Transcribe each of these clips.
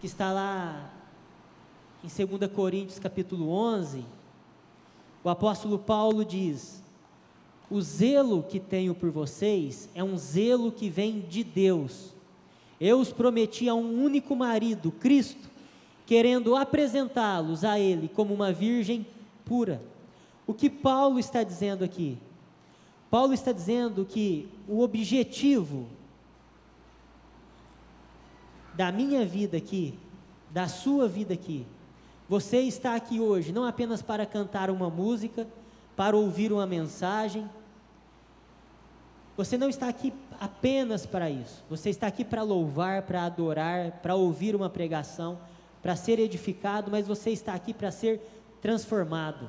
que está lá em 2 Coríntios capítulo 11, o apóstolo Paulo diz: o zelo que tenho por vocês é um zelo que vem de Deus. Eu os prometi a um único marido, Cristo, querendo apresentá-los a Ele como uma virgem pura. O que Paulo está dizendo aqui? Paulo está dizendo que o objetivo da minha vida aqui, da sua vida aqui, você está aqui hoje não apenas para cantar uma música, para ouvir uma mensagem. Você não está aqui apenas para isso. Você está aqui para louvar, para adorar, para ouvir uma pregação, para ser edificado, mas você está aqui para ser transformado.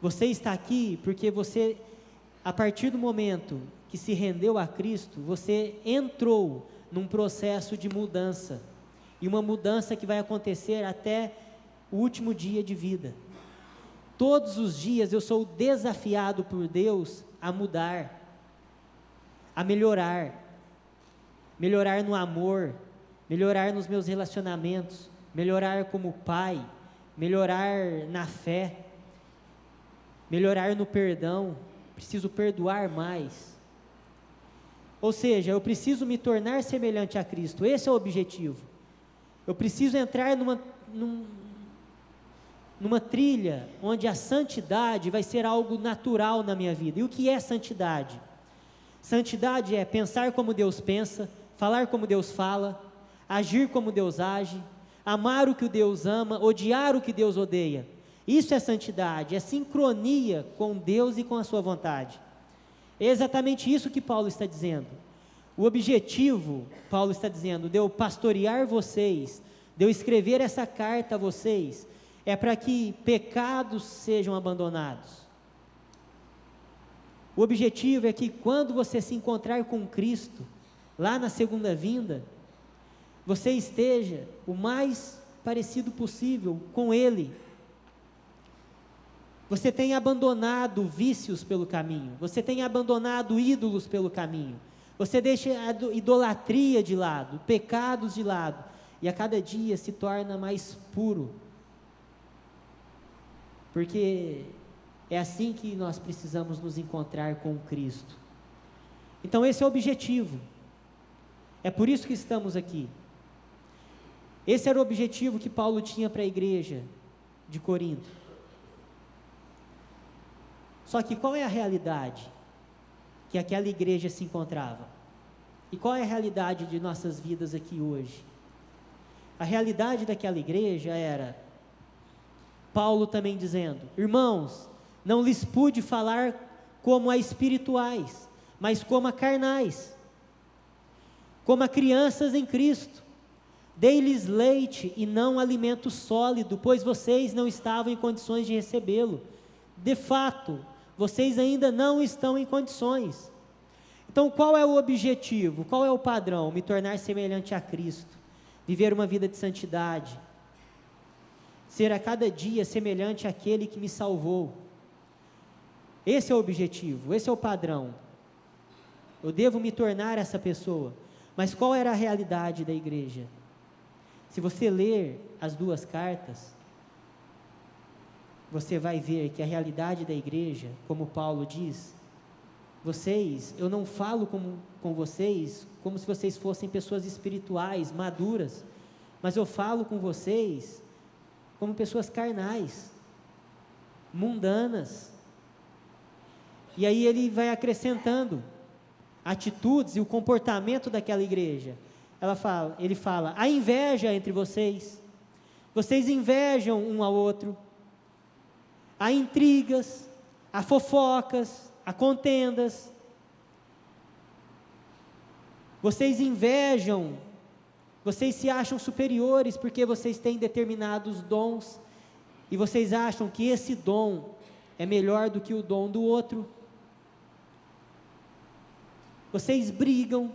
Você está aqui porque você, a partir do momento que se rendeu a Cristo, você entrou num processo de mudança, e uma mudança que vai acontecer até o último dia de vida. Todos os dias eu sou desafiado por Deus a mudar, a melhorar no amor, melhorar nos meus relacionamentos, melhorar como pai, melhorar na fé, melhorar no perdão. Preciso perdoar mais. Ou seja, eu preciso me tornar semelhante a Cristo. Esse é o objetivo. Eu preciso entrar numa trilha onde a santidade vai ser algo natural na minha vida. E o que é santidade? Santidade é pensar como Deus pensa, falar como Deus fala, agir como Deus age, amar o que Deus ama, odiar o que Deus odeia. Isso é santidade, é sincronia com Deus e com a sua vontade. É exatamente isso que Paulo está dizendo. O objetivo, Paulo está dizendo, de eu pastorear vocês, de eu escrever essa carta a vocês, é para que pecados sejam abandonados. O objetivo é que quando você se encontrar com Cristo, lá na segunda vinda, você esteja o mais parecido possível com Ele. Você tem abandonado vícios pelo caminho, você tem abandonado ídolos pelo caminho, você deixa a idolatria de lado, pecados de lado, e a cada dia se torna mais puro, porque é assim que nós precisamos nos encontrar com Cristo. Então esse é o objetivo, é por isso que estamos aqui. Esse era o objetivo que Paulo tinha para a igreja de Corinto. Só que qual é a realidade que aquela igreja se encontrava? E qual é a realidade de nossas vidas aqui hoje? A realidade daquela igreja era, Paulo também dizendo: irmãos, não lhes pude falar como a espirituais, mas como a carnais, como a crianças em Cristo. Dei-lhes leite e não alimento sólido, pois vocês não estavam em condições de recebê-lo. De fato, vocês ainda não estão em condições. Então qual é o objetivo? Qual é o padrão? Me tornar semelhante a Cristo, viver uma vida de santidade, ser a cada dia semelhante àquele que me salvou. Esse é o objetivo, esse é o padrão. Eu devo me tornar essa pessoa. Mas qual era a realidade da igreja? Se você ler as duas cartas, você vai ver que a realidade da igreja, como Paulo diz, eu não falo com vocês como se vocês fossem pessoas espirituais, maduras, mas eu falo com vocês como pessoas carnais, mundanas. E aí ele vai acrescentando atitudes e o comportamento daquela igreja. Ele fala, a inveja entre vocês invejam um ao outro, há intrigas, há fofocas, há contendas. Vocês invejam, vocês se acham superiores porque vocês têm determinados dons e vocês acham que esse dom é melhor do que o dom do outro. Vocês brigam.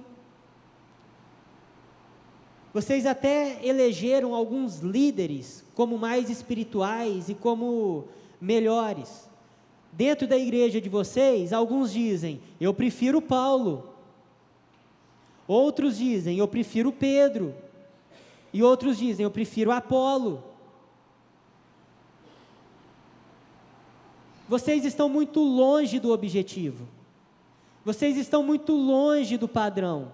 Vocês até elegeram alguns líderes como mais espirituais e como melhores. Dentro da igreja de vocês, alguns dizem, eu prefiro Paulo. Outros dizem, eu prefiro Pedro. E outros dizem, eu prefiro Apolo. Vocês estão muito longe do objetivo. Vocês estão muito longe do padrão.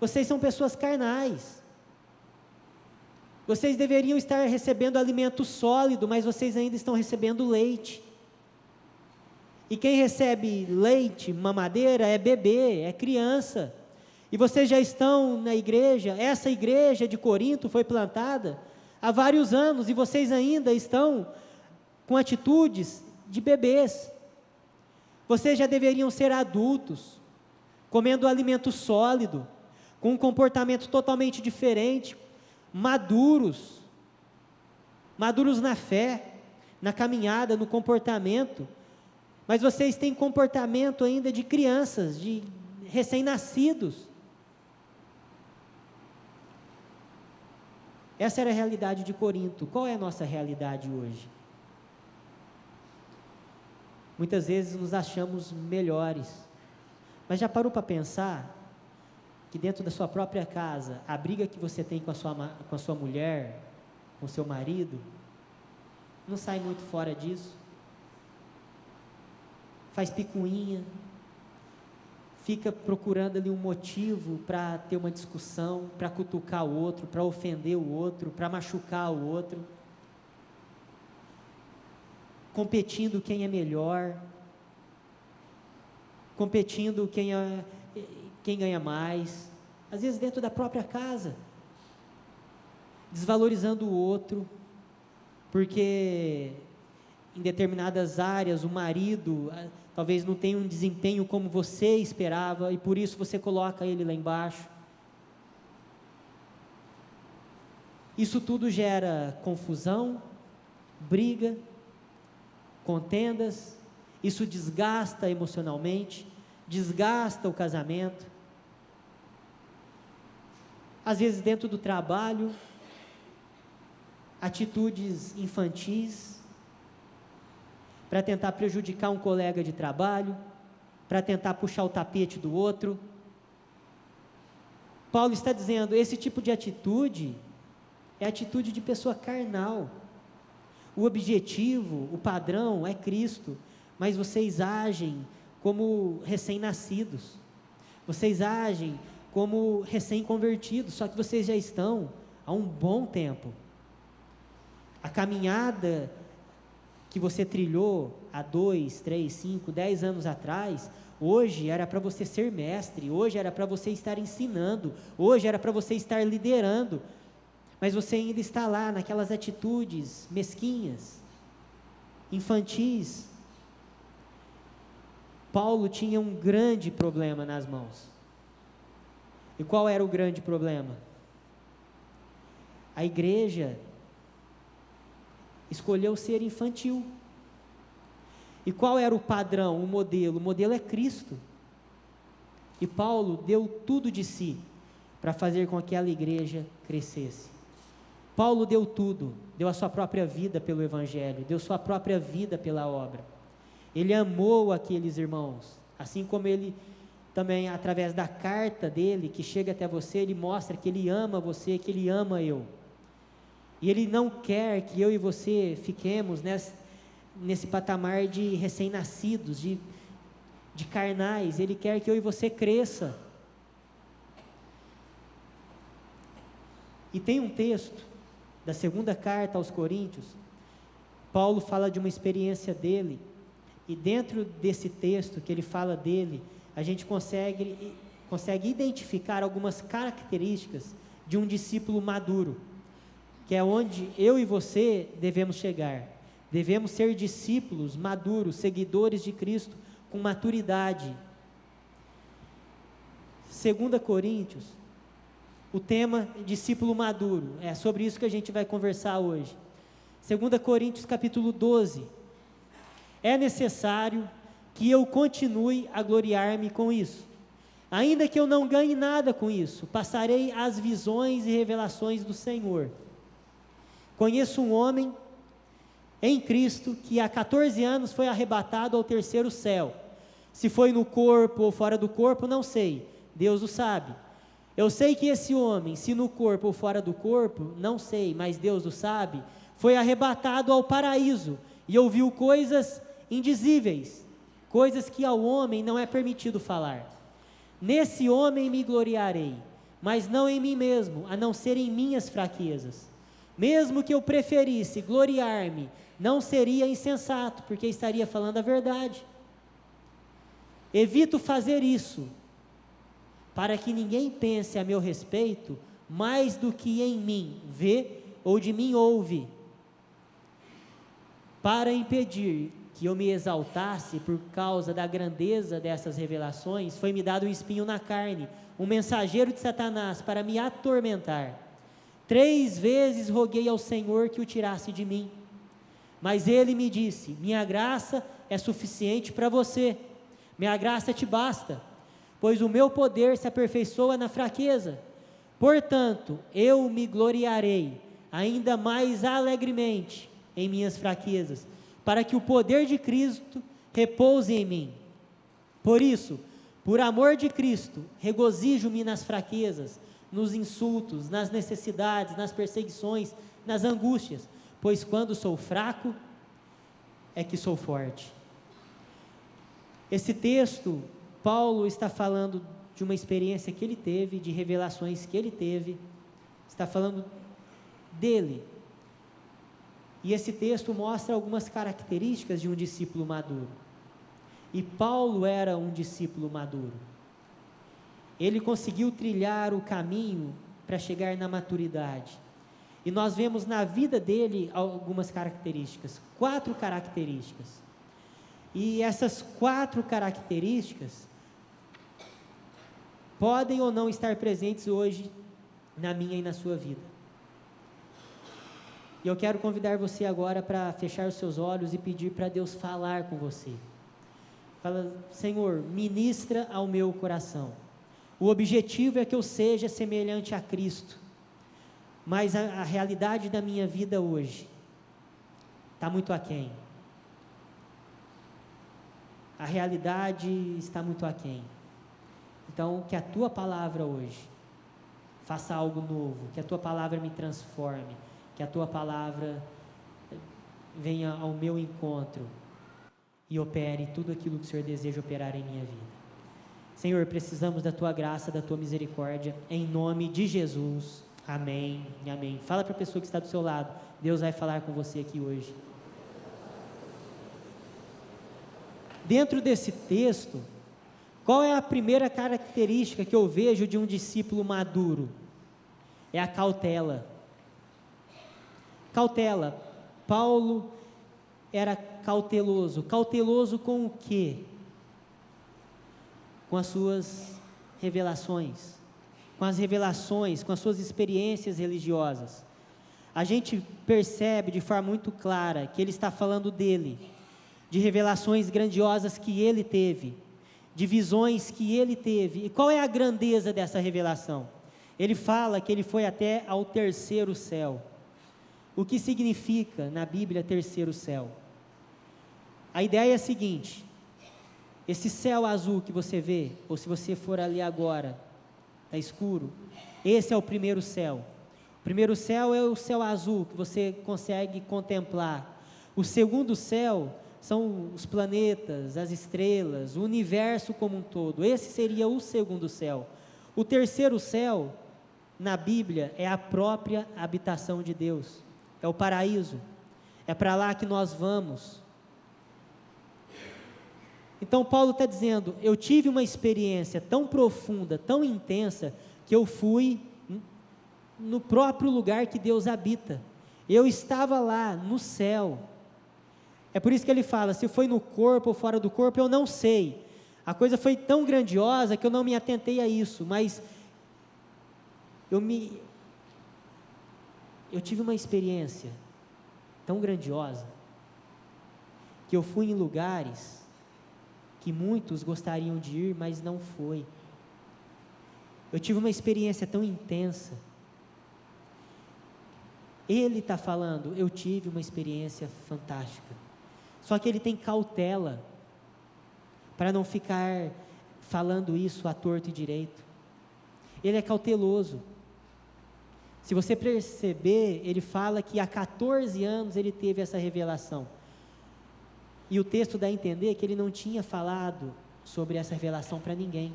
Vocês são pessoas carnais. Vocês deveriam estar recebendo alimento sólido, mas vocês ainda estão recebendo leite. E quem recebe leite, mamadeira, é bebê, é criança. E vocês já estão na igreja, essa igreja de Corinto foi plantada há vários anos, e vocês ainda estão com atitudes de bebês. Vocês já deveriam ser adultos, comendo alimento sólido, com um comportamento totalmente diferente, maduros na fé, na caminhada, no comportamento. Mas vocês têm comportamento ainda de crianças, de recém-nascidos. Essa era a realidade de Corinto. Qual é a nossa realidade hoje? Muitas vezes nos achamos melhores, mas já parou para pensar que dentro da sua própria casa, a briga que você tem com a sua mulher, com o seu marido, não sai muito fora disso? Faz picuinha, fica procurando ali um motivo para ter uma discussão, para cutucar o outro, para ofender o outro, para machucar o outro, competindo quem é melhor, competindo quem ganha mais, às vezes dentro da própria casa, desvalorizando o outro, porque em determinadas áreas o marido talvez não tenha um desempenho como você esperava, e por isso você coloca ele lá embaixo. Isso tudo gera confusão, briga, contendas, isso desgasta emocionalmente, desgasta o casamento. Às vezes dentro do trabalho, atitudes infantis, para tentar prejudicar um colega de trabalho, para tentar puxar o tapete do outro. Paulo está dizendo, esse tipo de atitude é atitude de pessoa carnal. O objetivo, o padrão é Cristo, mas vocês agem como recém-nascidos, vocês agem como recém-convertidos, só que vocês já estão há um bom tempo. A caminhada que você trilhou há 2, 3, 5, 10 anos atrás, hoje era para você ser mestre, hoje era para você estar ensinando, hoje era para você estar liderando, mas você ainda está lá naquelas atitudes mesquinhas, infantis. Paulo tinha um grande problema nas mãos. E qual era o grande problema? A igreja escolheu ser infantil. E qual era o padrão, o modelo? O modelo é Cristo. E Paulo deu tudo de si para fazer com que aquela igreja crescesse. Paulo deu tudo, deu a sua própria vida pelo Evangelho, deu sua própria vida pela obra. Ele amou aqueles irmãos, assim como ele também, através da carta dele, que chega até você, ele mostra que ele ama você, que ele ama eu. E ele não quer que eu e você fiquemos nesse patamar de recém-nascidos, de carnais. Ele quer que eu e você cresça. E tem um texto da segunda carta aos Coríntios, Paulo fala de uma experiência dele, e dentro desse texto que ele fala dele, a gente consegue identificar algumas características de um discípulo maduro, que é onde eu e você devemos chegar. Devemos ser discípulos maduros, seguidores de Cristo, com maturidade. 2 Coríntios, o tema discípulo maduro, é sobre isso que a gente vai conversar hoje. 2 Coríntios capítulo 12, é necessário que eu continue a gloriar-me com isso, ainda que eu não ganhe nada com isso, passarei as visões e revelações do Senhor. Conheço um homem em Cristo que há 14 anos foi arrebatado ao terceiro céu, se foi no corpo ou fora do corpo, não sei, Deus o sabe. Eu sei que esse homem, se no corpo ou fora do corpo, não sei, mas Deus o sabe, foi arrebatado ao paraíso e ouviu coisas indizíveis, coisas que ao homem não é permitido falar. Nesse homem me gloriarei, mas não em mim mesmo, a não ser em minhas fraquezas. Mesmo que eu preferisse gloriar-me, não seria insensato, porque estaria falando a verdade. Evito fazer isso, para que ninguém pense a meu respeito mais do que em mim vê ou de mim ouve, para impedir que eu me exaltasse por causa da grandeza dessas revelações, foi-me dado um espinho na carne, um mensageiro de Satanás para me atormentar. 3 vezes roguei ao Senhor que o tirasse de mim, mas ele me disse: minha graça é suficiente para você, minha graça te basta, pois o meu poder se aperfeiçoa na fraqueza. Portanto, eu me gloriarei ainda mais alegremente em minhas fraquezas, para que o poder de Cristo repouse em mim. Por isso, por amor de Cristo, regozijo-me nas fraquezas, nos insultos, nas necessidades, nas perseguições, nas angústias, pois quando sou fraco, é que sou forte. Esse texto, Paulo está falando de uma experiência que ele teve, de revelações que ele teve, está falando dele. E esse texto mostra algumas características de um discípulo maduro. E Paulo era um discípulo maduro. Ele conseguiu trilhar o caminho para chegar na maturidade. E nós vemos na vida dele algumas características, 4 características. E essas 4 características podem ou não estar presentes hoje na minha e na sua vida. E eu quero convidar você agora para fechar os seus olhos e pedir para Deus falar com você. Fala: Senhor, ministra ao meu coração. O objetivo é que eu seja semelhante a Cristo, mas a realidade da minha vida hoje está muito aquém. A realidade está muito aquém. Então, que a Tua palavra hoje faça algo novo, que a Tua palavra me transforme, que a Tua palavra venha ao meu encontro e opere tudo aquilo que o Senhor deseja operar em minha vida. Senhor, precisamos da Tua graça, da Tua misericórdia, em nome de Jesus. Amém e amém. Fala para a pessoa que está do seu lado, Deus vai falar com você aqui hoje. Dentro desse texto, qual é a primeira característica que eu vejo de um discípulo maduro? É a cautela. Cautela. Paulo era cauteloso. Cauteloso com o quê? Com as suas revelações, com as revelações, com as suas experiências religiosas. A gente percebe de forma muito clara que ele está falando dele, de revelações grandiosas que ele teve, de visões que ele teve. E qual é a grandeza dessa revelação? Ele fala que ele foi até ao 3º céu. O que significa na Bíblia 3º céu? A ideia é a seguinte: esse céu azul que você vê, ou se você for ali agora, está escuro, esse é o 1º céu. O 1º céu é o céu azul que você consegue contemplar. O 2º céu são os planetas, as estrelas, o universo como um todo. Esse seria o 2º céu. O 3º céu, na Bíblia, é a própria habitação de Deus, é o paraíso, é para lá que nós vamos. Então Paulo está dizendo: eu tive uma experiência tão profunda, tão intensa, que eu fui no próprio lugar que Deus habita. Eu estava lá no céu. É por isso que ele fala: se foi no corpo ou fora do corpo, eu não sei. A coisa foi tão grandiosa que eu não me atentei a isso, mas eu tive uma experiência tão grandiosa que eu fui em lugares que muitos gostariam de ir, mas não foi. Eu tive uma experiência tão intensa. Ele está falando: eu tive uma experiência fantástica. Só que ele tem cautela para não ficar falando isso à torto e direito. ele é cauteloso. Se você perceber, ele fala que há 14 anos ele teve essa revelação. E o texto dá a entender que ele não tinha falado sobre essa revelação para ninguém.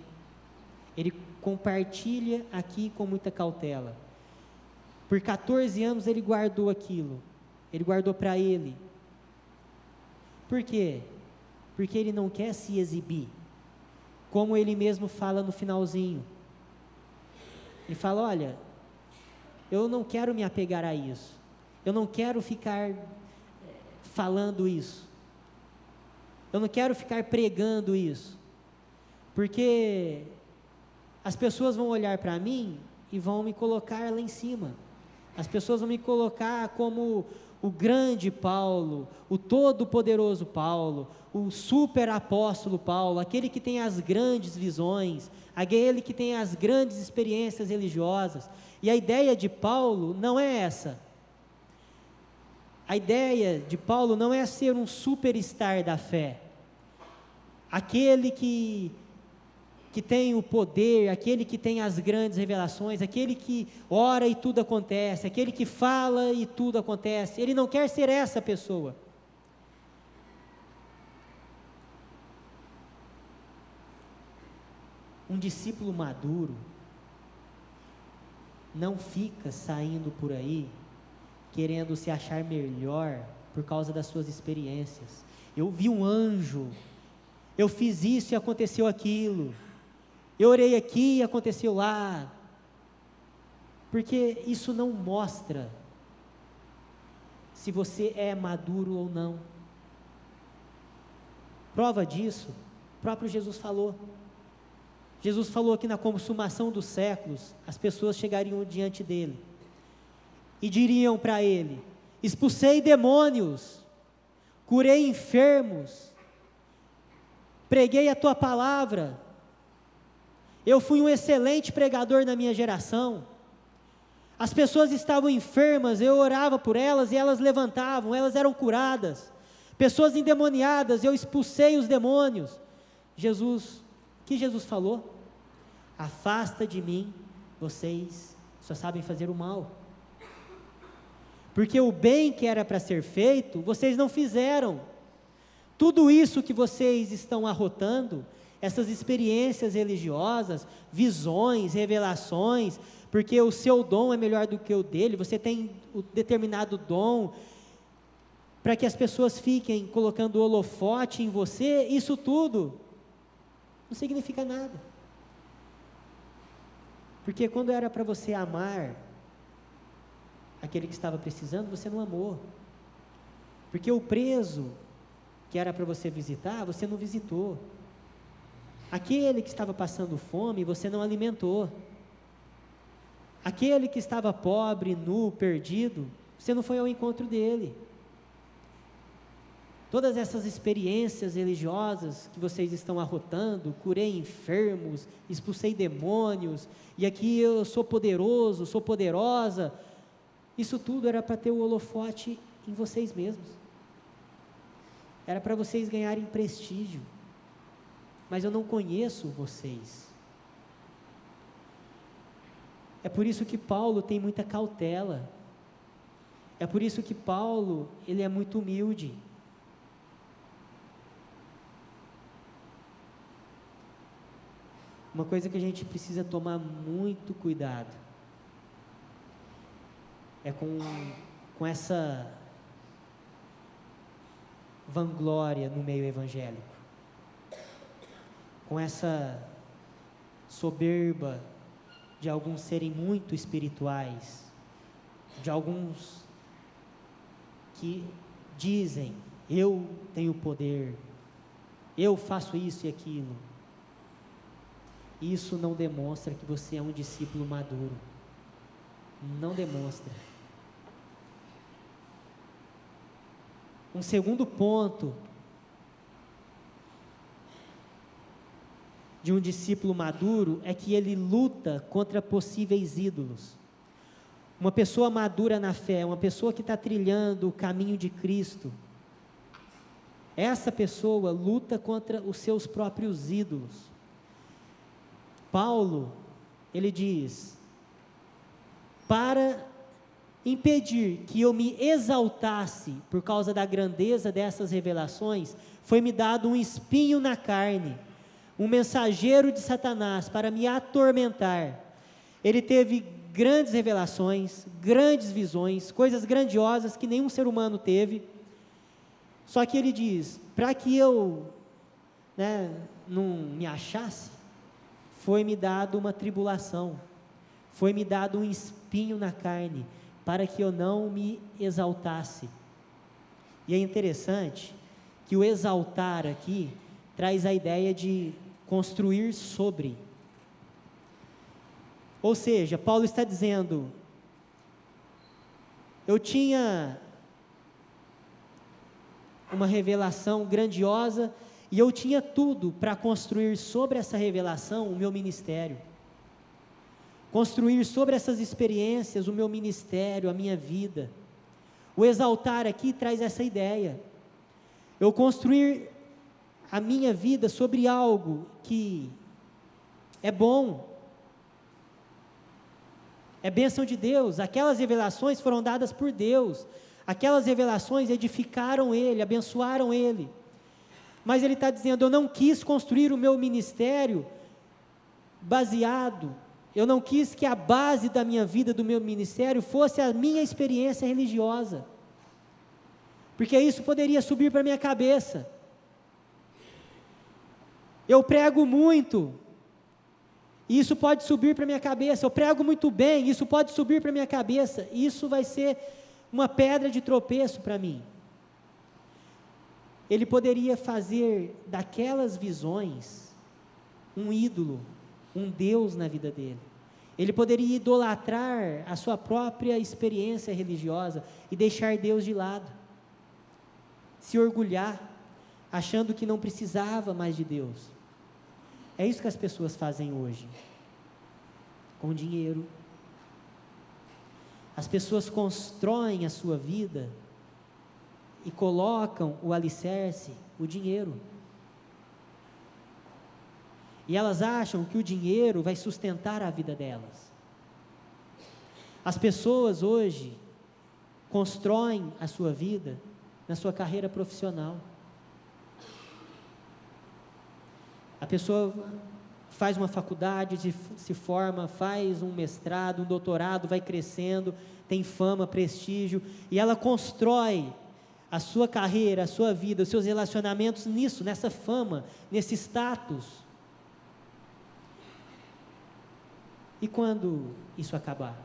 Ele compartilha aqui com muita cautela. Por 14 anos ele guardou aquilo. Ele guardou para ele. Por quê? Porque ele não quer se exibir. Como ele mesmo fala no finalzinho. Ele fala, olha, eu não quero me apegar a isso. Eu não quero ficar falando isso. Eu não quero ficar pregando isso. Porque as pessoas vão olhar para mim e vão me colocar lá em cima. As pessoas vão me colocar como o grande Paulo, o todo-poderoso Paulo, o super apóstolo Paulo, aquele que tem as grandes visões, aquele que tem as grandes experiências religiosas. E a ideia de Paulo não é essa. A ideia de Paulo não é ser um superstar da fé. Aquele que tem o poder, aquele que tem as grandes revelações, aquele que ora e tudo acontece, aquele que fala e tudo acontece. Ele não quer ser essa pessoa. Um discípulo maduro não fica saindo por aí querendo se achar melhor por causa das suas experiências. Eu vi um anjo, eu fiz isso e aconteceu aquilo, eu orei aqui e aconteceu lá, porque isso não mostra se você é maduro ou não. Prova disso, o próprio Jesus falou. Jesus falou que na consumação dos séculos, as pessoas chegariam diante dele e diriam para ele: expulsei demônios, curei enfermos, preguei a tua palavra, eu fui um excelente pregador na minha geração. As pessoas estavam enfermas, eu orava por elas e elas levantavam, elas eram curadas. Pessoas endemoniadas, eu expulsei os demônios. Jesus, o que Jesus falou? Afasta de mim, vocês só sabem fazer o mal. Porque o bem que era para ser feito, vocês não fizeram. Tudo isso que vocês estão arrotando, essas experiências religiosas, visões, revelações, porque o seu dom é melhor do que o dele, você tem um determinado dom, para que as pessoas fiquem colocando holofote em você, isso tudo não significa nada. Porque quando era para você amar aquele que estava precisando, você não amou. Porque o preso que era para você visitar, você não visitou. Aquele que estava passando fome, você não alimentou. Aquele que estava pobre, nu, perdido, você não foi ao encontro dele. Todas essas experiências religiosas que vocês estão arrotando, curei enfermos, expulsei demônios, e aqui eu sou poderoso, sou poderosa, isso tudo era para ter o holofote em vocês mesmos. Era para vocês ganharem prestígio. Mas eu não conheço vocês. É por isso que Paulo tem muita cautela. É por isso que Paulo, ele é muito humilde. Uma coisa que a gente precisa tomar muito cuidado é com essa vanglória no meio evangélico, com essa soberba de alguns serem muito espirituais, de alguns que dizem: eu tenho poder, eu faço isso e aquilo. Isso não demonstra que você é um discípulo maduro. Não demonstra. Um segundo ponto de um discípulo maduro é que ele luta contra possíveis ídolos. Uma pessoa madura na fé, uma pessoa que está trilhando o caminho de Cristo, essa pessoa luta contra os seus próprios ídolos. Paulo, ele diz: para impedir que eu me exaltasse por causa da grandeza dessas revelações, foi-me dado um espinho na carne, um mensageiro de Satanás para me atormentar. Ele teve grandes revelações, grandes visões, coisas grandiosas que nenhum ser humano teve. Só que ele diz, para que eu não me achasse, foi-me dado uma tribulação, foi-me dado um espinho na carne, para que eu não me exaltasse. E é interessante que o exaltar aqui traz a ideia de construir sobre. Ou seja, Paulo está dizendo, eu tinha uma revelação grandiosa e eu tinha tudo para construir sobre essa revelação o meu ministério. Construir sobre essas experiências o meu ministério, a minha vida. O exaltar aqui traz essa ideia. Eu construir a minha vida sobre algo que é bom, é bênção de Deus. Aquelas revelações foram dadas por Deus, aquelas revelações edificaram ele, abençoaram ele, mas ele está dizendo, eu não quis construir o meu ministério eu não quis que a base da minha vida, do meu ministério, fosse a minha experiência religiosa, porque isso poderia subir para a minha cabeça. Eu prego muito, e isso pode subir para a minha cabeça. Eu prego muito bem, isso pode subir para a minha cabeça. Isso vai ser uma pedra de tropeço para mim. Ele poderia fazer daquelas visões um ídolo, um Deus na vida dele. Ele poderia idolatrar a sua própria experiência religiosa e deixar Deus de lado, se orgulhar, achando que não precisava mais de Deus. É isso que as pessoas fazem hoje, com dinheiro. As pessoas constroem a sua vida e colocam o alicerce, o dinheiro. E elas acham que o dinheiro vai sustentar a vida delas. As pessoas hoje constroem a sua vida na sua carreira profissional. A pessoa faz uma faculdade, se forma, faz um mestrado, um doutorado, vai crescendo, tem fama, prestígio, e ela constrói a sua carreira, a sua vida, os seus relacionamentos nisso, nessa fama, nesse status. E quando isso acabar?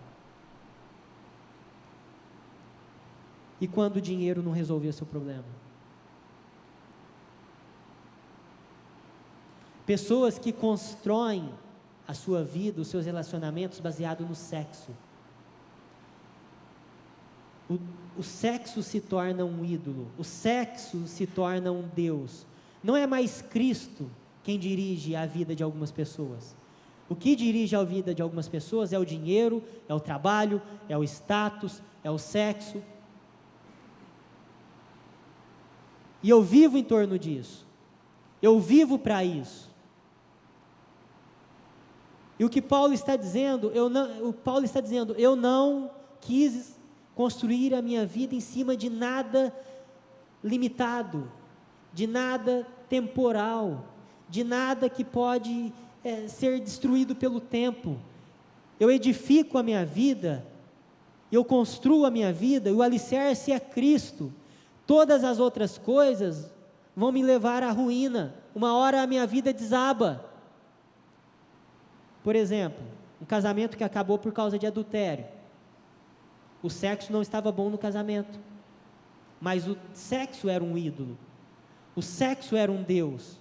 E quando o dinheiro não resolver o seu problema? Pessoas que constroem a sua vida, os seus relacionamentos baseado no sexo. O sexo se torna um ídolo, o sexo se torna um Deus. Não é mais Cristo quem dirige a vida de algumas pessoas. O que dirige a vida de algumas pessoas é o dinheiro, é o trabalho, é o status, é o sexo. E eu vivo em torno disso. Eu vivo para isso. E o que Paulo está dizendo, eu não quis construir a minha vida em cima de nada limitado, de nada temporal, de nada que pode ser destruído pelo tempo. Eu edifico a minha vida, eu construo a minha vida, e o alicerce é Cristo. Todas as outras coisas vão me levar à ruína. Uma hora a minha vida desaba. Por exemplo, um casamento que acabou por causa de adultério. O sexo não estava bom no casamento, mas o sexo era um ídolo. O sexo era um Deus.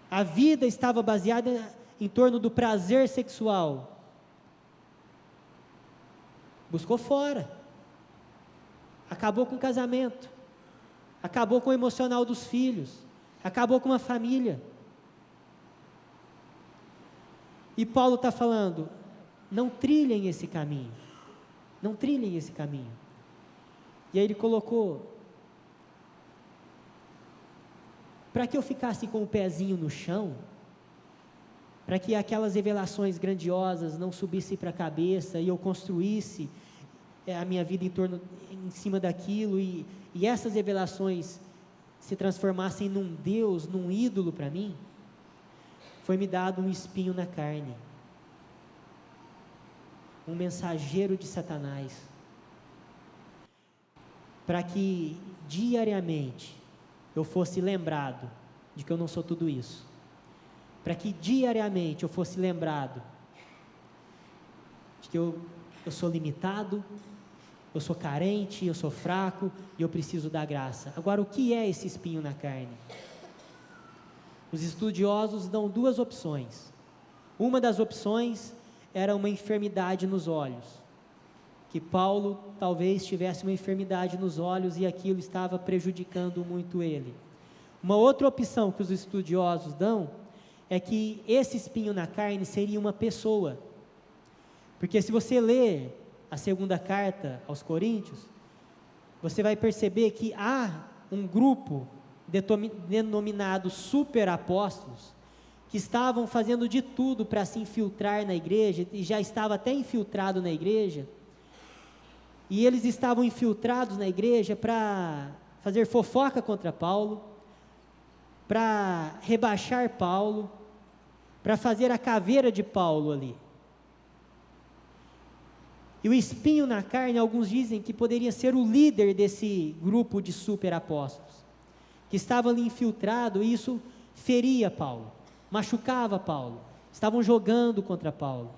A vida estava baseada em torno do prazer sexual. Buscou fora. Acabou com o casamento. Acabou com o emocional dos filhos. Acabou com a família. E Paulo está falando, não trilhem esse caminho. Não trilhem esse caminho. E aí ele colocou, para que eu ficasse com o pezinho no chão, para que aquelas revelações grandiosas não subissem para a cabeça e eu construísse a minha vida em cima daquilo e essas revelações se transformassem num Deus, num ídolo para mim, foi-me dado um espinho na carne, um mensageiro de Satanás, para que diariamente eu fosse lembrado de que eu não sou tudo isso, para que diariamente eu fosse lembrado de que eu sou limitado, eu sou carente, eu sou fraco e eu preciso da graça. Agora, o que é esse espinho na carne? Os estudiosos dão duas opções. Uma das opções era uma enfermidade nos olhos, que Paulo talvez tivesse uma enfermidade nos olhos e aquilo estava prejudicando muito ele. Uma outra opção que os estudiosos dão é que esse espinho na carne seria uma pessoa, porque se você ler a segunda carta aos Coríntios, você vai perceber que há um grupo denominado superapóstolos, que estavam fazendo de tudo para se infiltrar na igreja, e já estava até infiltrado na igreja, e eles estavam infiltrados na igreja para fazer fofoca contra Paulo, para rebaixar Paulo, para fazer a caveira de Paulo ali. E o espinho na carne, alguns dizem que poderia ser o líder desse grupo de superapóstolos, que estava ali infiltrado, e isso feria Paulo, machucava Paulo, estavam jogando contra Paulo.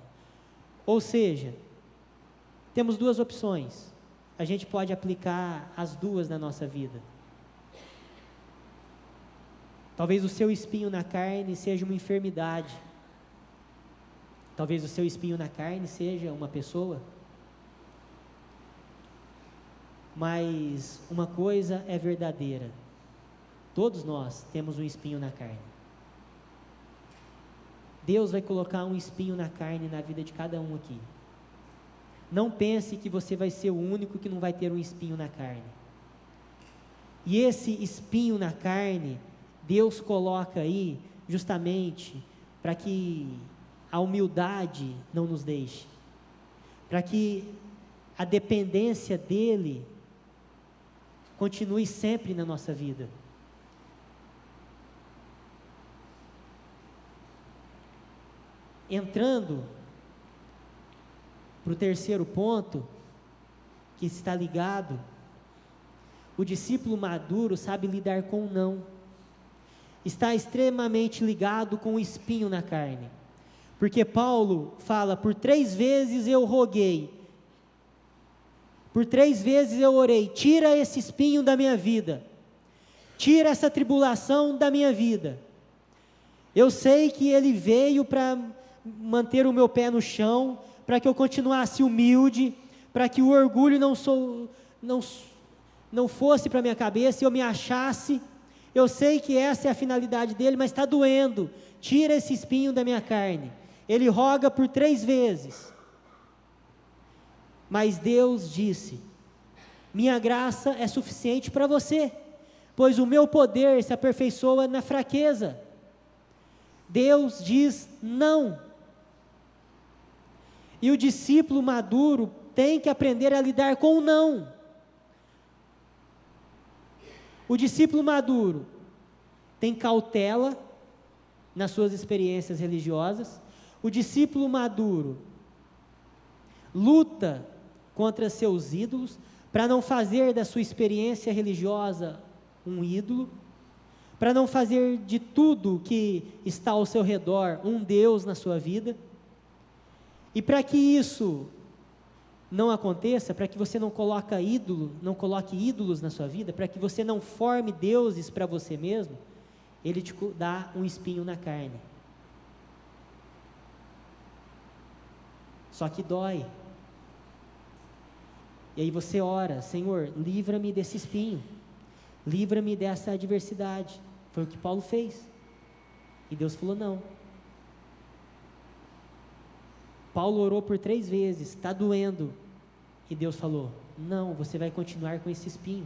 Ou seja, temos duas opções, a gente pode aplicar as duas na nossa vida. Talvez o seu espinho na carne seja uma enfermidade, talvez o seu espinho na carne seja uma pessoa, mas uma coisa é verdadeira, todos nós temos um espinho na carne. Deus vai colocar um espinho na carne na vida de cada um aqui. Não pense que você vai ser o único que não vai ter um espinho na carne. E esse espinho na carne, Deus coloca aí justamente para que a humildade não nos deixe, para que a dependência dEle continue sempre na nossa vida. Entrando para o terceiro ponto, que está ligado, o discípulo maduro sabe lidar com o não, está extremamente ligado com o espinho na carne, porque Paulo fala, por 3 vezes eu roguei, por 3 vezes eu orei, tira esse espinho da minha vida, tira essa tribulação da minha vida. Eu sei que ele veio para manter o meu pé no chão, para que eu continuasse humilde, para que o orgulho não fosse para minha cabeça e eu me achasse. Eu sei que essa é a finalidade dele, mas está doendo, tira esse espinho da minha carne. Ele roga por 3 vezes, mas Deus disse, minha graça é suficiente para você, pois o meu poder se aperfeiçoa na fraqueza. Deus diz não, e o discípulo maduro tem que aprender a lidar com o não. O discípulo maduro tem cautela nas suas experiências religiosas, o discípulo maduro luta contra seus ídolos, para não fazer da sua experiência religiosa um ídolo, para não fazer de tudo que está ao seu redor um Deus na sua vida. E para que isso não aconteça, para que você não coloque ídolos na sua vida, para que você não forme deuses para você mesmo, Ele te dá um espinho na carne. Só que dói. E aí você ora, Senhor, livra-me desse espinho, livra-me dessa adversidade. Foi o que Paulo fez. E Deus falou não. Paulo orou por 3 vezes, está doendo. E Deus falou, não, você vai continuar com esse espinho.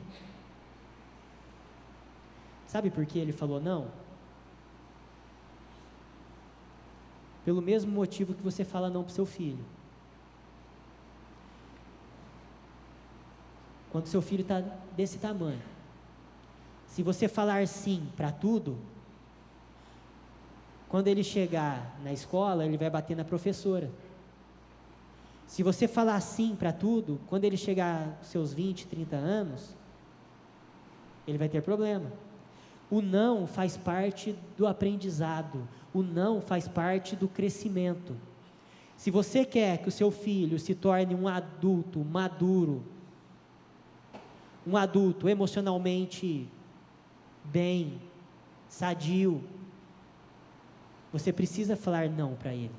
Sabe por que ele falou não? pelo mesmo motivo que você fala não para o seu filho. Quando seu filho está desse tamanho, se você falar sim para tudo, quando ele chegar na escola, ele vai bater na professora. Se você falar sim para tudo, quando ele chegar aos seus 20, 30 anos, ele vai ter problema. O não faz parte do aprendizado, o não faz parte do crescimento. Se você quer que o seu filho se torne um adulto maduro, um adulto emocionalmente bem, sadio, você precisa falar não para ele.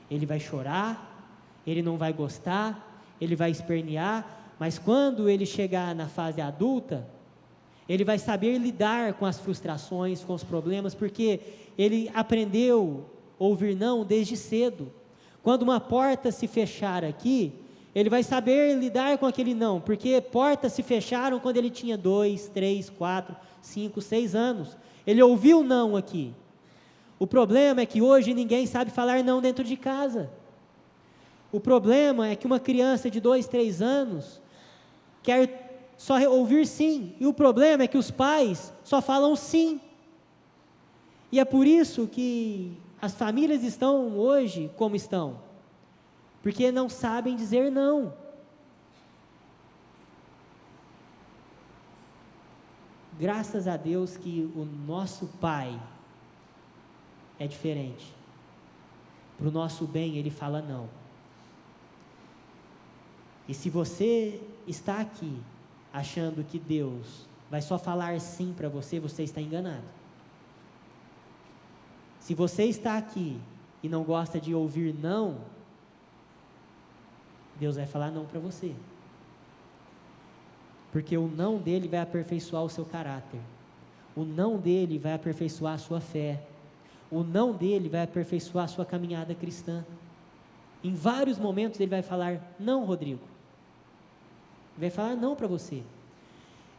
Ele vai chorar, ele não vai gostar, ele vai espernear, mas quando ele chegar na fase adulta, ele vai saber lidar com as frustrações, com os problemas, porque ele aprendeu a ouvir não desde cedo. Quando uma porta se fechar aqui, ele vai saber lidar com aquele não, porque portas se fecharam quando ele tinha 2, 3, 4, 5, 6 anos. Ele ouviu não aqui. O problema é que hoje ninguém sabe falar não dentro de casa. O problema é que uma criança de 2, 3 anos quer só ouvir sim, e o problema é que os pais só falam sim. E é por isso que as famílias estão hoje como estão, porque não sabem dizer não. Graças a Deus que o nosso Pai é diferente. Para o nosso bem ele fala não. E se você está aqui achando que Deus vai só falar sim para você, você está enganado. Se você está aqui e não gosta de ouvir não, Deus vai falar não para você. Porque o não dele vai aperfeiçoar o seu caráter. O não dele vai aperfeiçoar a sua fé. O não dele vai aperfeiçoar a sua caminhada cristã. Em vários momentos ele vai falar não, Rodrigo. Ele vai falar não para você.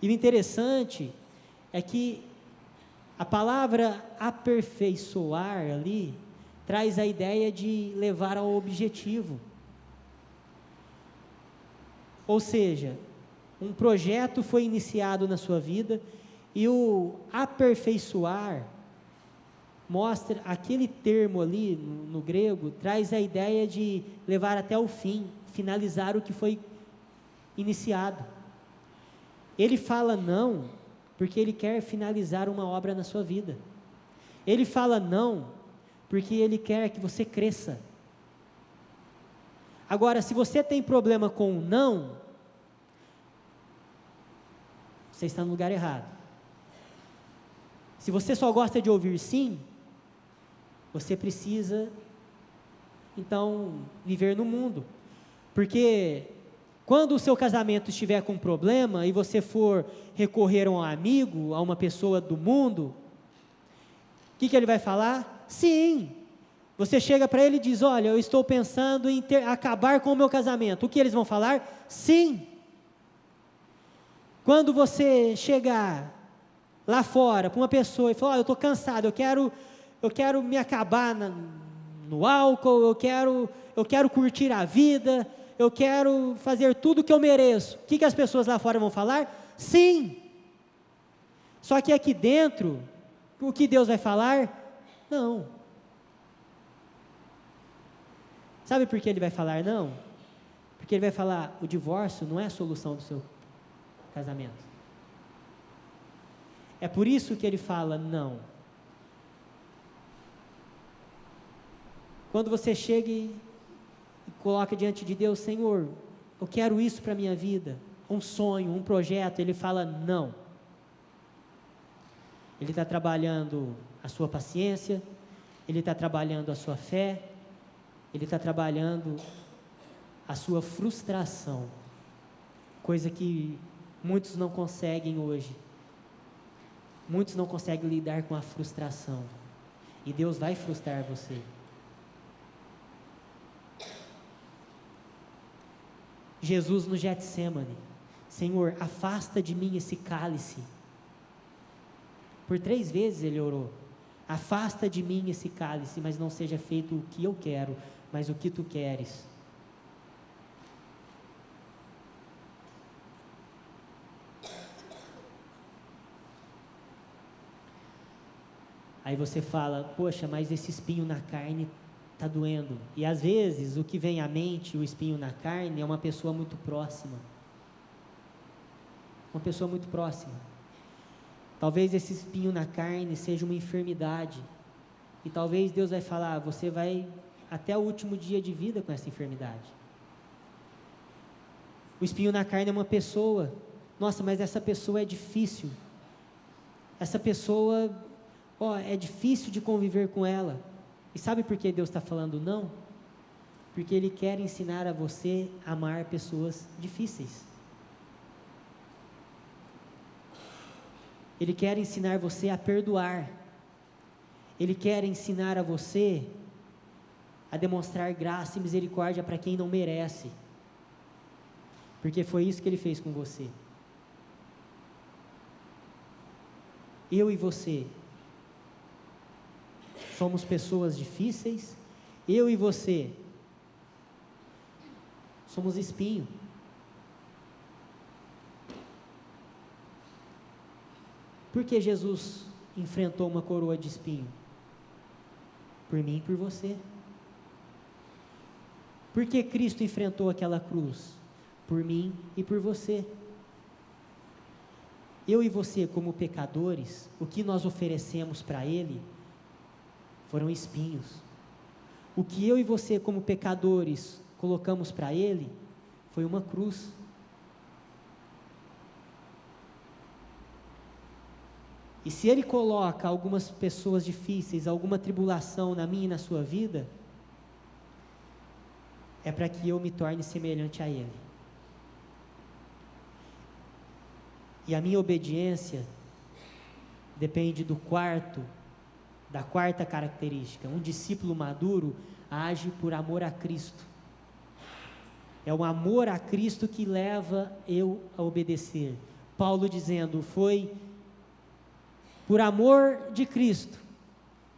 E o interessante é que a palavra aperfeiçoar ali traz a ideia de levar ao objetivo. Ou seja, um projeto foi iniciado na sua vida e o aperfeiçoar mostra, aquele termo ali no grego, traz a ideia de levar até o fim, finalizar o que foi iniciado. Ele fala não, porque ele quer finalizar uma obra na sua vida. Ele fala não, porque ele quer que você cresça. Agora, se você tem problema com o não, você está no lugar errado. Se você só gosta de ouvir sim, você precisa, então, viver no mundo. Porque quando o seu casamento estiver com problema e você for recorrer a um amigo, a uma pessoa do mundo, o que ele vai falar? Sim. Você chega para ele e diz, olha, eu estou pensando em acabar com o meu casamento. O que eles vão falar? Sim. Quando você chegar lá fora para uma pessoa e falar, olha, eu estou cansado, eu quero me acabar no álcool, eu quero curtir a vida, eu quero fazer tudo o que eu mereço. O que as pessoas lá fora vão falar? Sim. Só que aqui dentro, o que Deus vai falar? Não. Sabe por que ele vai falar não? Porque ele vai falar, o divórcio não é a solução do seu casamento. É por isso que ele fala não. Quando você chega e coloca diante de Deus, Senhor, eu quero isso para a minha vida, um sonho, um projeto, ele fala não. Ele está trabalhando a sua paciência, ele está trabalhando a sua fé, ele está trabalhando a sua frustração, coisa que muitos não conseguem hoje. Muitos não conseguem lidar com a frustração, e Deus vai frustrar você. Jesus no Getsêmani, Senhor, afasta de mim esse cálice. Por 3 vezes ele orou, Afasta de mim esse cálice, mas não seja feito o que eu quero, mas o que tu queres. Aí você fala, poxa, mas esse espinho na carne está doendo. E às vezes o que vem à mente, o espinho na carne, é uma pessoa muito próxima. Uma pessoa muito próxima. Talvez esse espinho na carne seja uma enfermidade. E talvez Deus vai falar, você vai até o último dia de vida com essa enfermidade. O espinho na carne é uma pessoa. Nossa, mas essa pessoa é difícil. Essa pessoa, é difícil de conviver com ela. E sabe por que Deus está falando não? Porque Ele quer ensinar a você a amar pessoas difíceis. Ele quer ensinar você a perdoar. Ele quer ensinar a você a demonstrar graça e misericórdia para quem não merece. Porque foi isso que Ele fez com você. Eu e você somos pessoas difíceis. Eu e você somos espinho. Por que Jesus enfrentou uma coroa de espinho? Por mim e por você. Por que Cristo enfrentou aquela cruz? Por mim e por você. Eu e você, como pecadores, o que nós oferecemos para Ele foram espinhos. O que eu e você, como pecadores, colocamos para Ele foi uma cruz. E se Ele coloca algumas pessoas difíceis, alguma tribulação na minha e na sua vida, é para que eu me torne semelhante a Ele. E a minha obediência depende da quarta característica. Um discípulo maduro age por amor a Cristo. É o amor a Cristo que leva eu a obedecer. Paulo dizendo, foi por amor de Cristo.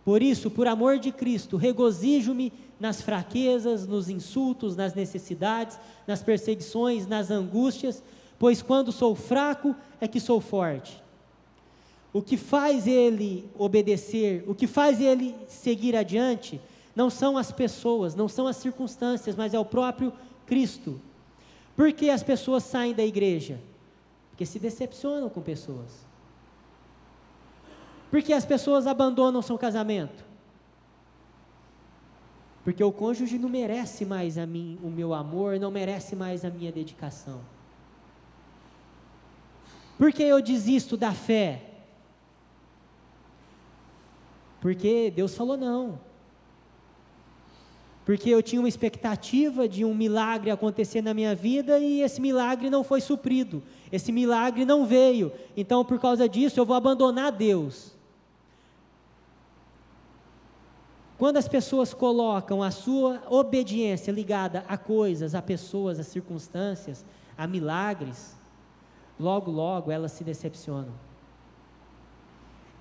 Por isso, por amor de Cristo, regozijo-me nas fraquezas, nos insultos, nas necessidades, nas perseguições, nas angústias, pois quando sou fraco é que sou forte. O que faz ele obedecer, o que faz ele seguir adiante, não são as pessoas, não são as circunstâncias, mas é o próprio Cristo. Por que as pessoas saem da igreja? Porque se decepcionam com pessoas. Por que as pessoas abandonam seu casamento? Porque o cônjuge não merece mais o meu amor, não merece mais a minha dedicação. Por que eu desisto da fé? Porque Deus falou não. Porque eu tinha uma expectativa de um milagre acontecer na minha vida e esse milagre não foi suprido. Esse milagre não veio. Então, por causa disso, eu vou abandonar Deus. Quando as pessoas colocam a sua obediência ligada a coisas, a pessoas, a circunstâncias, a milagres, logo, logo elas se decepcionam.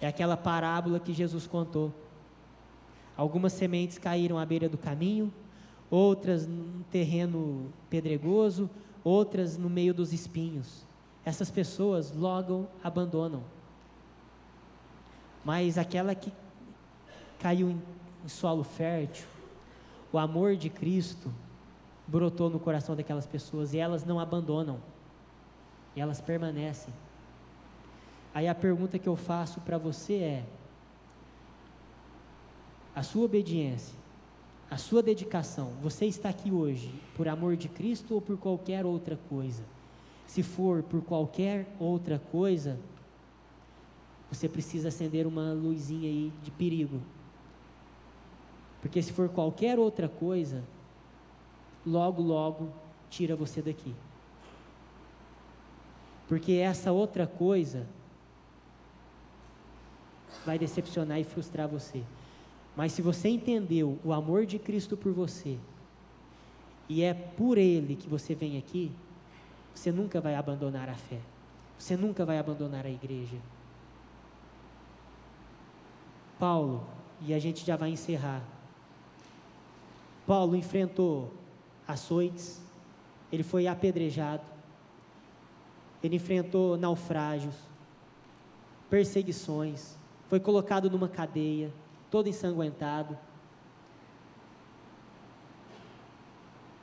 É aquela parábola que Jesus contou. Algumas sementes caíram à beira do caminho, outras num terreno pedregoso, outras no meio dos espinhos. Essas pessoas logo abandonam. Mas aquela que caiu em solo fértil, o amor de Cristo brotou no coração daquelas pessoas e elas não abandonam, e elas permanecem. Aí a pergunta que eu faço para você é: a sua obediência, a sua dedicação, você está aqui hoje por amor de Cristo ou por qualquer outra coisa? Se for por qualquer outra coisa, você precisa acender uma luzinha aí de perigo. Porque se for qualquer outra coisa, logo, logo tira você daqui. Porque essa outra coisa vai decepcionar e frustrar você. Mas se você entendeu o amor de Cristo por você, e é por Ele que você vem aqui, você nunca vai abandonar a fé. Você nunca vai abandonar a igreja. Paulo, e a gente já vai encerrar. Paulo enfrentou açoites, ele foi apedrejado, ele enfrentou naufrágios, perseguições, foi colocado numa cadeia, todo ensanguentado.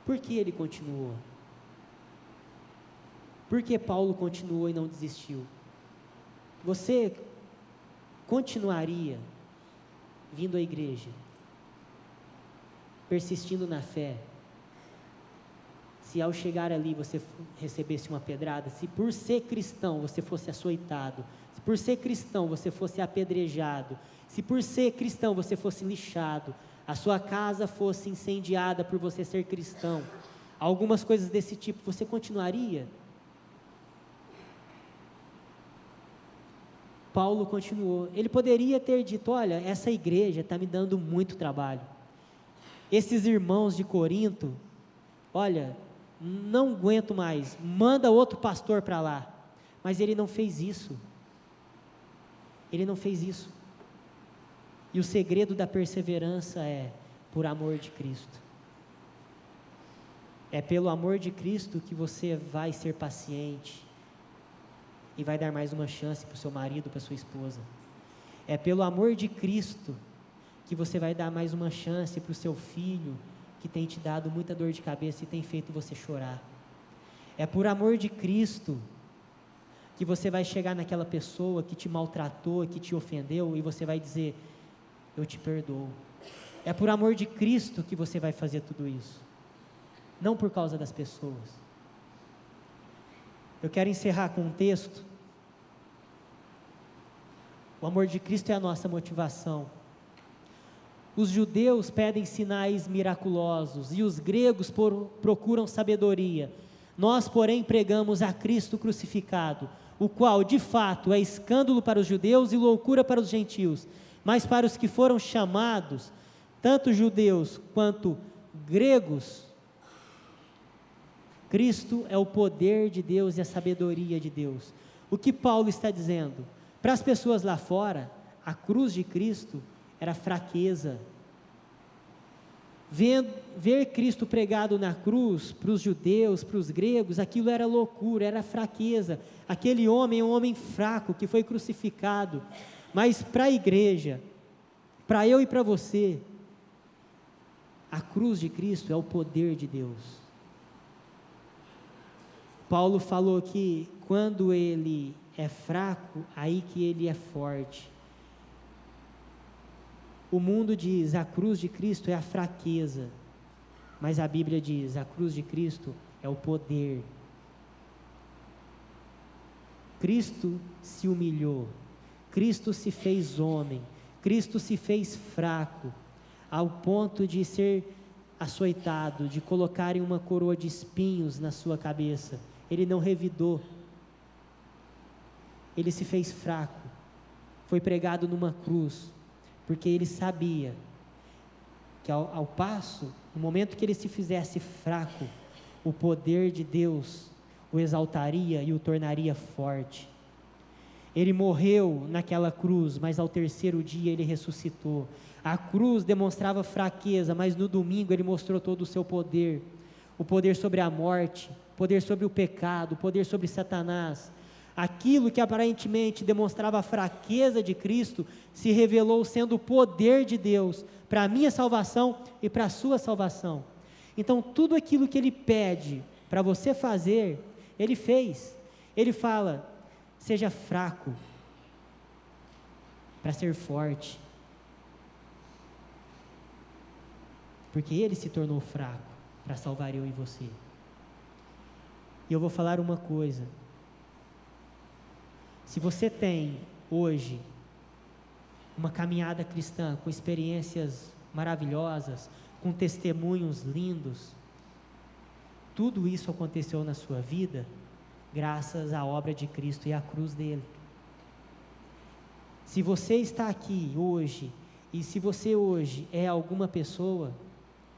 Por que ele continuou? Por que Paulo continuou e não desistiu? Você continuaria vindo à igreja, persistindo na fé, se ao chegar ali você recebesse uma pedrada, se por ser cristão você fosse açoitado, se por ser cristão você fosse apedrejado, se por ser cristão você fosse lixado, a sua casa fosse incendiada por você ser cristão, algumas coisas desse tipo, você continuaria? Paulo continuou. Ele poderia ter dito: olha, essa igreja está me dando muito trabalho. Esses irmãos de Corinto, olha, não aguento mais, manda outro pastor para lá. Mas ele não fez isso. Ele não fez isso. E o segredo da perseverança é por amor de Cristo. É pelo amor de Cristo que você vai ser paciente e vai dar mais uma chance para o seu marido, para a sua esposa. É pelo amor de Cristo que você vai dar mais uma chance para o seu filho, que tem te dado muita dor de cabeça e tem feito você chorar. É por amor de Cristo que você vai chegar naquela pessoa que te maltratou, que te ofendeu, e você vai dizer: eu te perdoo. É por amor de Cristo que você vai fazer tudo isso, não por causa das pessoas. Eu quero encerrar com um texto. O amor de Cristo é a nossa motivação. Os judeus pedem sinais miraculosos e os gregos procuram sabedoria. Nós, porém, pregamos a Cristo crucificado, o qual, de fato, é escândalo para os judeus e loucura para os gentios, mas para os que foram chamados, tanto judeus quanto gregos, Cristo é o poder de Deus e a sabedoria de Deus. O que Paulo está dizendo? Para as pessoas lá fora, a cruz de Cristo era fraqueza. Ver Cristo pregado na cruz, para os judeus, para os gregos, aquilo era loucura, era fraqueza. Aquele homem é um homem fraco que foi crucificado. Mas para a igreja, para eu e para você, a cruz de Cristo é o poder de Deus. Paulo falou que quando ele é fraco, aí que ele é forte. O mundo diz: a cruz de Cristo é a fraqueza, mas a Bíblia diz: a cruz de Cristo é o poder. Cristo se humilhou, Cristo se fez homem, Cristo se fez fraco, ao ponto de ser açoitado, de colocarem uma coroa de espinhos na sua cabeça. Ele não revidou, ele se fez fraco, foi pregado numa cruz, porque ele sabia que ao passo, no momento que ele se fizesse fraco, o poder de Deus o exaltaria e o tornaria forte. Ele morreu naquela cruz, mas ao terceiro dia ele ressuscitou. A cruz demonstrava fraqueza, mas no domingo ele mostrou todo o seu poder, o poder sobre a morte, o poder sobre o pecado, o poder sobre Satanás. Aquilo que aparentemente demonstrava a fraqueza de Cristo, se revelou sendo o poder de Deus, para a minha salvação e para a sua salvação. Então tudo aquilo que Ele pede para você fazer, Ele fez. Ele fala: seja fraco, para ser forte. Porque Ele se tornou fraco, para salvar eu e você. E eu vou falar uma coisa: se você tem hoje uma caminhada cristã com experiências maravilhosas, com testemunhos lindos, tudo isso aconteceu na sua vida graças à obra de Cristo e à cruz dele. Se você está aqui hoje, e se você hoje é alguma pessoa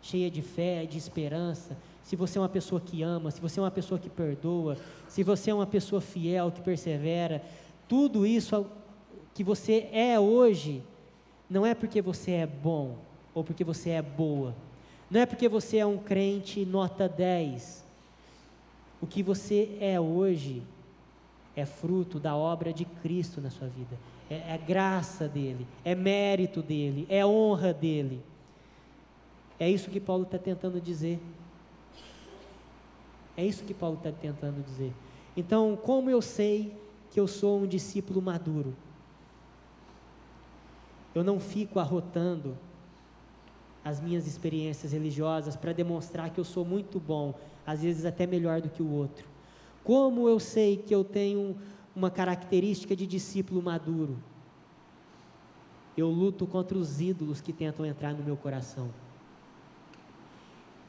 cheia de fé, de esperança, se você é uma pessoa que ama, se você é uma pessoa que perdoa, se você é uma pessoa fiel, que persevera, tudo isso que você é hoje, não é porque você é bom ou porque você é boa. Não é porque você é um crente nota 10. O que você é hoje é fruto da obra de Cristo na sua vida. É graça dele, é mérito dele, é honra dele. É isso que Paulo está tentando dizer. É isso que Paulo está tentando dizer. Então, como eu sei que eu sou um discípulo maduro? Eu não fico arrotando as minhas experiências religiosas para demonstrar que eu sou muito bom, às vezes até melhor do que o outro. Como eu sei que eu tenho uma característica de discípulo maduro? Eu luto contra os ídolos que tentam entrar no meu coração.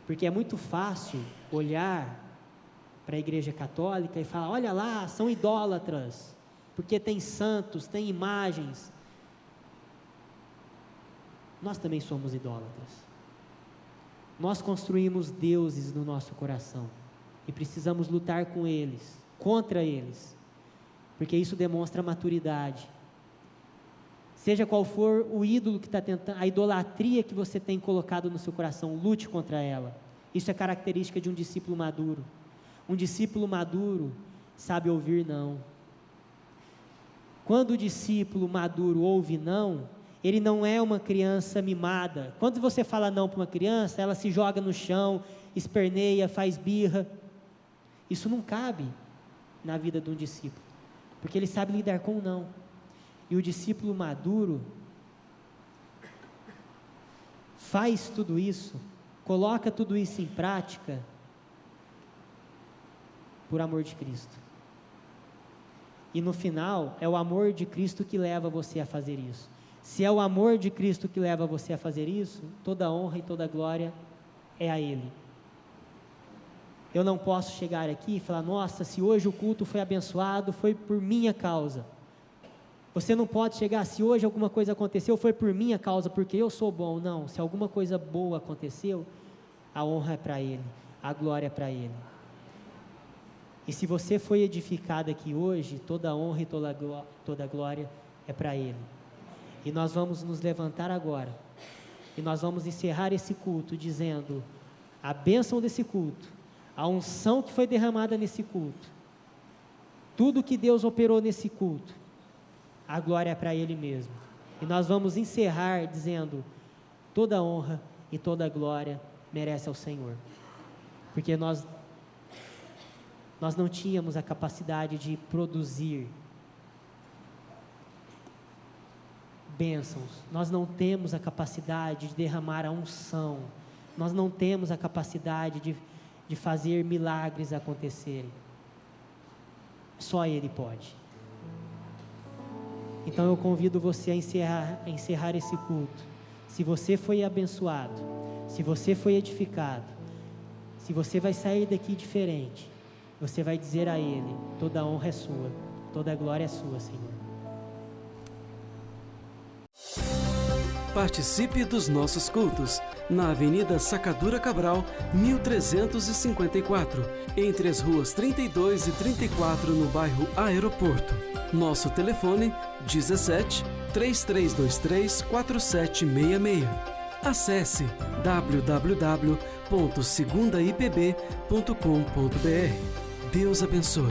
Porque é muito fácil olhar para a igreja católica e falar, olha lá, são idólatras, porque tem santos, tem imagens. Nós também somos idólatras. Nós construímos deuses no nosso coração e precisamos lutar com eles, contra eles, porque isso demonstra maturidade. Seja qual for o ídolo que está tentando, a idolatria que você tem colocado no seu coração, lute contra ela. Isso é característica de um discípulo maduro. Um discípulo maduro sabe ouvir não. Quando o discípulo maduro ouve não, ele não é uma criança mimada. Quando você fala não para uma criança, ela se joga no chão, esperneia, faz birra. Isso não cabe na vida de um discípulo, porque ele sabe lidar com o não. E o discípulo maduro faz tudo isso, coloca tudo isso em prática por amor de Cristo. E no final, é o amor de Cristo que leva você a fazer isso. Se é o amor de Cristo que leva você a fazer isso, toda honra e toda glória é a Ele. Eu não posso chegar aqui e falar, nossa, se hoje o culto foi abençoado, foi por minha causa. Você não pode chegar, se hoje alguma coisa aconteceu, foi por minha causa, porque eu sou bom. Não, se alguma coisa boa aconteceu, a honra é para Ele, a glória é para Ele. E se você foi edificado aqui hoje, toda a honra e toda a glória é para Ele. E nós vamos nos levantar agora, e nós vamos encerrar esse culto dizendo, a bênção desse culto, a unção que foi derramada nesse culto, tudo que Deus operou nesse culto, a glória é para Ele mesmo. E nós vamos encerrar dizendo, toda honra e toda glória merece ao Senhor. Porque nós não tínhamos a capacidade de produzir bênçãos, nós não temos a capacidade de derramar a unção, nós não temos a capacidade de fazer milagres acontecerem. Só Ele pode. Então eu convido você a encerrar esse culto. Se você foi abençoado, se você foi edificado, se você vai sair daqui diferente, você vai dizer a Ele, toda a honra é sua, toda a glória é sua, Senhor. Participe dos nossos cultos na Avenida Sacadura Cabral, 1354, entre as ruas 32 e 34, no bairro Aeroporto. Nosso telefone 17 3323 4766. Acesse www.segundaipb.com.br. Deus abençoe.